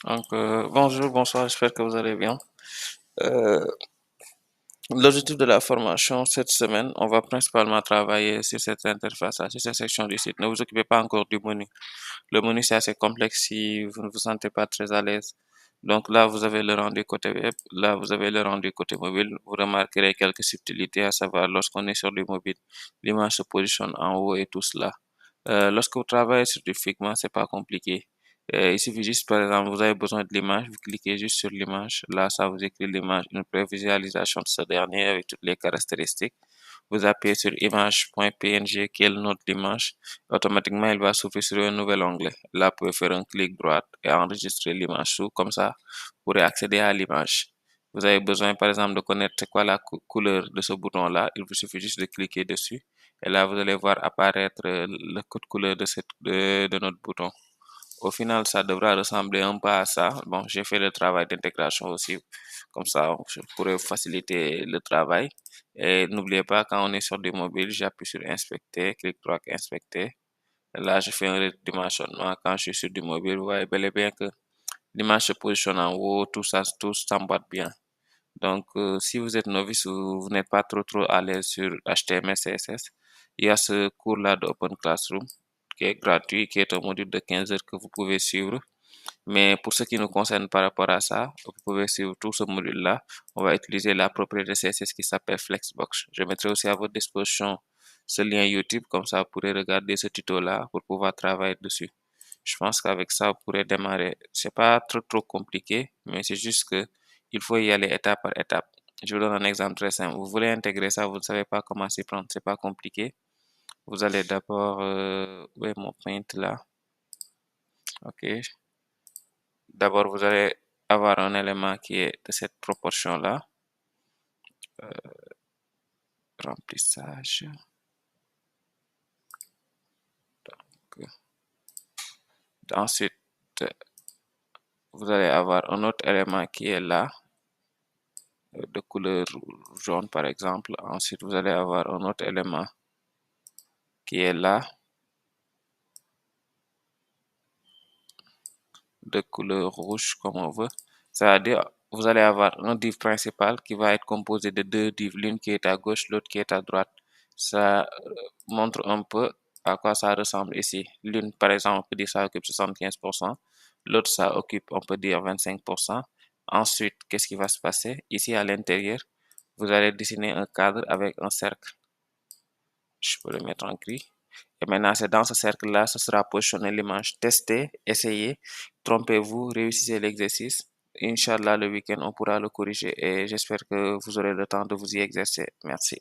Bonjour, bonsoir, j'espère que vous allez bien. Euh, L'objectif de la formation cette semaine, on va principalement travailler sur cette interface, sur cette section du site. Ne vous occupez pas encore du menu. Le menu, c'est assez complexe si vous ne vous sentez pas très à l'aise. Donc là, vous avez le rendu côté web, là, vous avez le rendu côté mobile. Vous remarquerez quelques subtilités, à savoir lorsqu'on est sur du mobile, l'image se positionne en haut et tout cela. Lorsque vous travaillez sur du Figma, c'est pas compliqué. Il suffit juste, par exemple, vous avez besoin de l'image, vous cliquez juste sur l'image. Là, ça vous écrit l'image, une prévisualisation de ce dernier avec toutes les caractéristiques. Vous appuyez sur image.png qui est le nom de l'image. Automatiquement, il va s'ouvrir sur un nouvel onglet. Là, vous pouvez faire un clic droit et enregistrer l'image sous. Comme ça, vous pourrez accéder à l'image. Vous avez besoin, par exemple, de connaître c'est quoi la couleur de ce bouton-là. Il vous suffit juste de cliquer dessus. Et là, vous allez voir apparaître le code couleur de notre bouton. Au final, ça devra ressembler un peu à ça. Bon, j'ai fait le travail d'intégration aussi. Comme ça, je pourrais faciliter le travail. Et n'oubliez pas, quand on est sur du mobile, j'appuie sur inspecter, clic droit, inspecter. Et là, je fais un redimensionnement. Quand je suis sur du mobile, vous voyez bel et bien que l'image se positionne en haut, tout s'emboîte bien. Donc, si vous êtes novice ou vous n'êtes pas trop à l'aise sur HTML, CSS, il y a ce cours-là d'Open Classroom qui est gratuit, qui est un module de 15 heures que vous pouvez suivre. Mais pour ce qui nous concerne par rapport à ça, vous pouvez suivre tout ce module-là. On va utiliser la propriété CSS qui s'appelle Flexbox. Je mettrai aussi à votre disposition ce lien YouTube, comme ça vous pourrez regarder ce tuto-là pour pouvoir travailler dessus. Je pense qu'avec ça, vous pourrez démarrer. C'est pas trop compliqué, mais c'est juste que il faut y aller étape par étape. Je vous donne un exemple très simple. Vous voulez intégrer ça, vous ne savez pas comment s'y prendre. C'est pas compliqué. Vous allez d'abord, où est mon paint là? Ok. D'abord, vous allez avoir un élément qui est de cette proportion-là. Remplissage. Ensuite, vous allez avoir un autre élément qui est là, de couleur jaune par exemple. Ensuite, vous allez avoir un autre élément qui est là, de couleur rouge comme on veut. C'est-à-dire, vous allez avoir un div principal qui va être composé de deux divs, l'une qui est à gauche, l'autre qui est à droite. Ça montre un peu à quoi ça ressemble ici. L'une, par exemple, on peut dire ça occupe 75%, l'autre, ça occupe, on peut dire 25%. Ensuite, qu'est-ce qui va se passer? Ici, à l'intérieur, vous allez dessiner un cadre avec un cercle. Je peux le mettre en gris. Et maintenant, c'est dans ce cercle-là, ce sera positionné l'image. Testez, essayez, trompez-vous, réussissez l'exercice. Inch'Allah, le week-end, on pourra le corriger et j'espère que vous aurez le temps de vous y exercer. Merci.